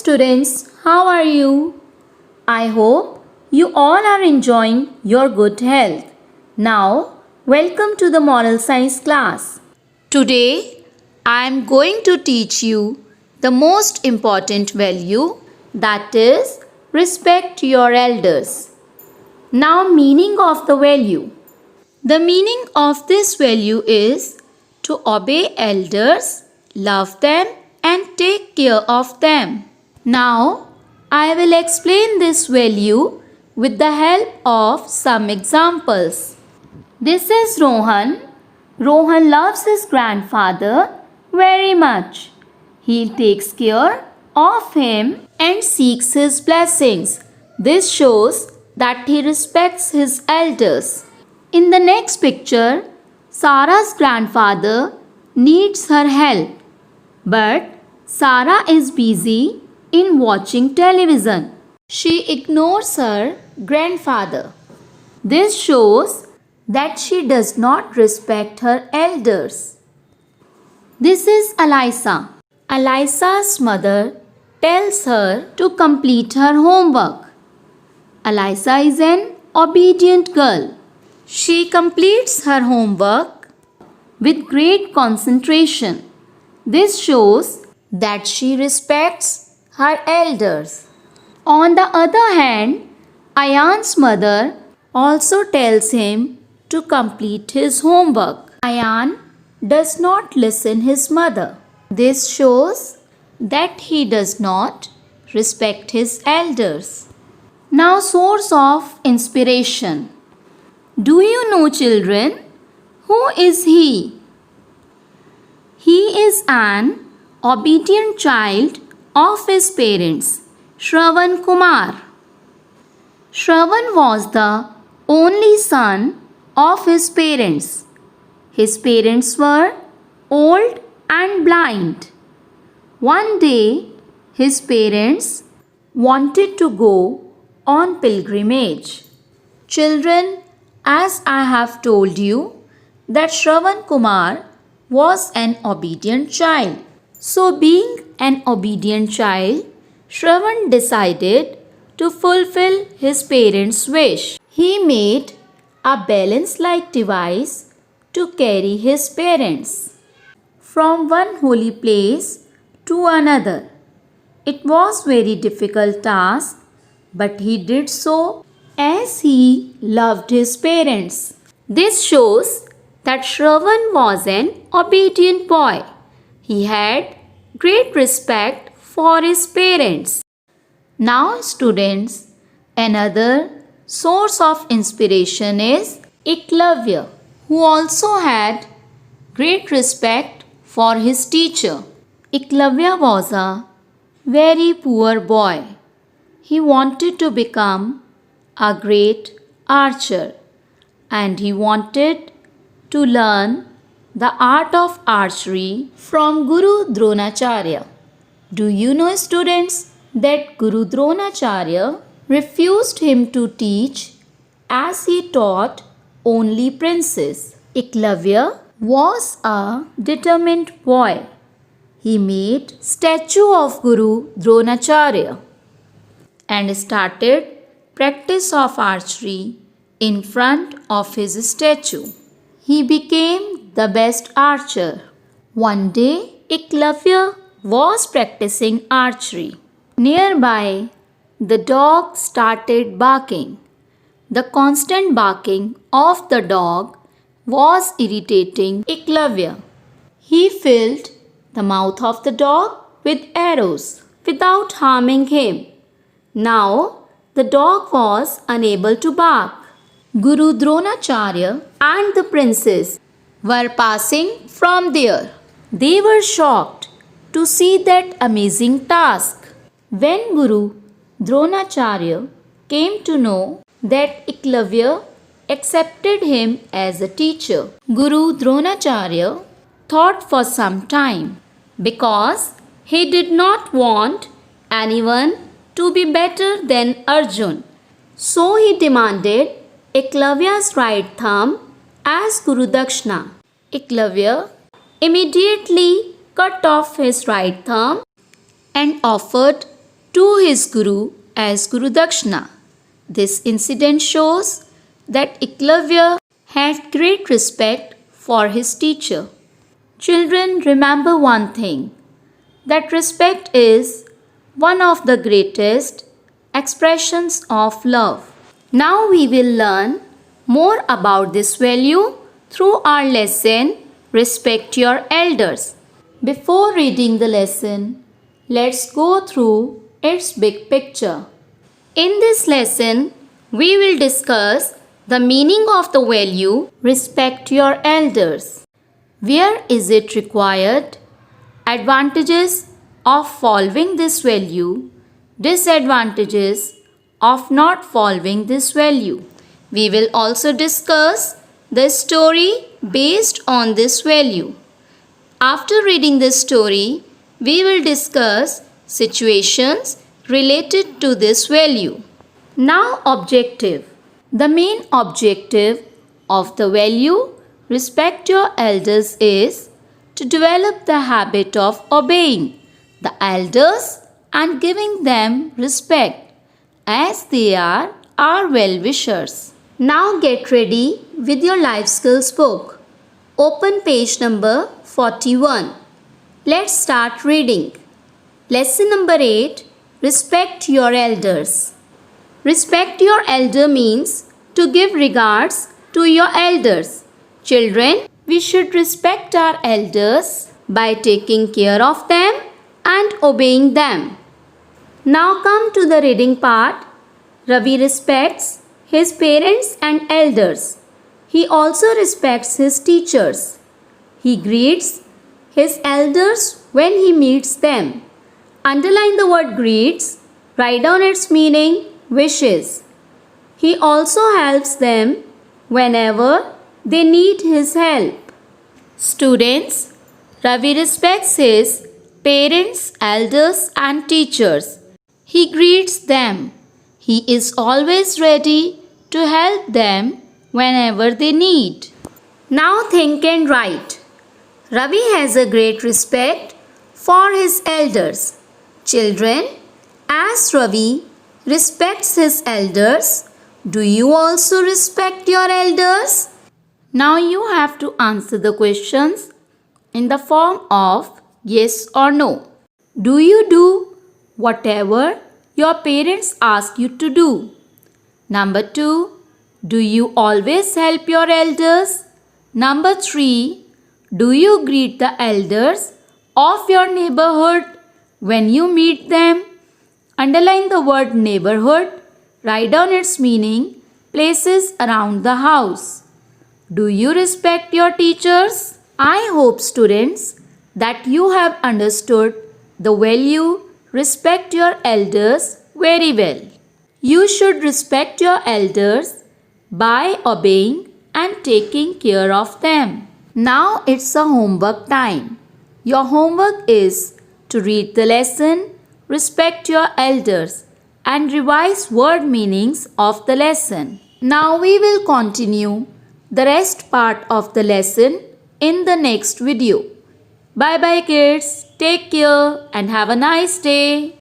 students, how are you? I hope you all are enjoying your good health. Now, welcome to the moral science class. Today, I am going to teach you the most important value, that is, respect your elders. Now, meaning of the value. The meaning of this value is to obey elders, love them, and take care of them. Now, I will explain this value with the help of some examples. This is Rohan. Rohan loves his grandfather very much. He takes care of him and seeks his blessings. This shows that he respects his elders. In the next picture, Sarah's grandfather needs her help, but Sarah is busy in watching television. She ignores her grandfather. This shows that she does not respect her elders. This is Alyssa. Alyssa's mother tells her to complete her homework. Alyssa is an obedient girl. She completes her homework with great concentration. This shows that she respects her elders. On the other hand, Ayan's mother also tells him to complete his homework. Ayan does not listen his mother. This shows that he does not respect his elders. Now, source of inspiration. Do you know, children? Who is he? He is an obedient child of his parents, Shravan Kumar. Shravan was the only son of his parents. His parents were old and blind. One day, his parents wanted to go on pilgrimage. Children, as I have told you, that Shravan Kumar was an obedient child. So, being an obedient child, Shravan decided to fulfill his parents' wish. He made a balance-like device to carry his parents from one holy place to another. It was very difficult task, but he did so as he loved his parents. This shows that Shravan was an obedient boy. He had great respect for his parents. Now, students, another source of inspiration is Eklavya, who also had great respect for his teacher. Eklavya was a very poor boy. He wanted to become a great archer, and he wanted to learn the art of archery from Guru Dronacharya. Do you know, students, that Guru Dronacharya refused him to teach as he taught only princes? Eklavya was a determined boy. He made statue of Guru Dronacharya and started practice of archery in front of his statue. He became the best archer. One day, Eklavya was practicing archery. Nearby, the dog started barking. The constant barking of the dog was irritating Eklavya. He filled the mouth of the dog with arrows without harming him. Now, the dog was unable to bark. Guru Dronacharya and the princess were passing from there. They were shocked to see that amazing task. When Guru Dronacharya came to know that Eklavya accepted him as a teacher, Guru Dronacharya thought for some time because he did not want anyone to be better than Arjun. So he demanded Eklavya's right thumb as Guru Dakshina. Eklavya immediately cut off his right thumb and offered to his guru as Guru Dakshina. This incident shows that Eklavya had great respect for his teacher. Children, remember one thing, that respect is one of the greatest expressions of love. Now we will learn more about this value through our lesson, Respect Your Elders. Before reading the lesson, let's go through its big picture. In this lesson, we will discuss the meaning of the value Respect Your Elders. Where is it required? Advantages of following this value, disadvantages of not following this value. We will also discuss the story based on this value. After reading this story, we will discuss situations related to this value. Now, objective. The main objective of the value Respect Your Elders is to develop the habit of obeying the elders and giving them respect as they are our well-wishers. Now get ready with your life skills book. Open page number 41. Let's start reading. Lesson number 8. Respect your elders. Respect your elder means to give regards to your elders. Children, we should respect our elders by taking care of them and obeying them. Now come to the reading part. Ravi respects his parents and elders. He also respects his teachers. He greets his elders when he meets them. Underline the word greets. Write down its meaning, wishes. He also helps them whenever they need his help. Students, Ravi respects his parents, elders and teachers. He greets them. He is always ready to help them whenever they need. Now think and write. Ravi has a great respect for his elders. Children, as Ravi respects his elders, do you also respect your elders? Now you have to answer the questions in the form of yes or no. Do you do whatever your parents ask you to do? Number 2. Do you always help your elders? Number 3. Do you greet the elders of your neighborhood when you meet them? Underline the word neighborhood. Write down its meaning, places around the house. Do you respect your teachers? I hope, students, that you have understood the value respect your elders very well. You should respect your elders by obeying and taking care of them. Now it's a homework time. Your homework is to read the lesson, respect your elders, and revise word meanings of the lesson. Now we will continue the rest part of the lesson in the next video. Bye bye kids. Take care and have a nice day.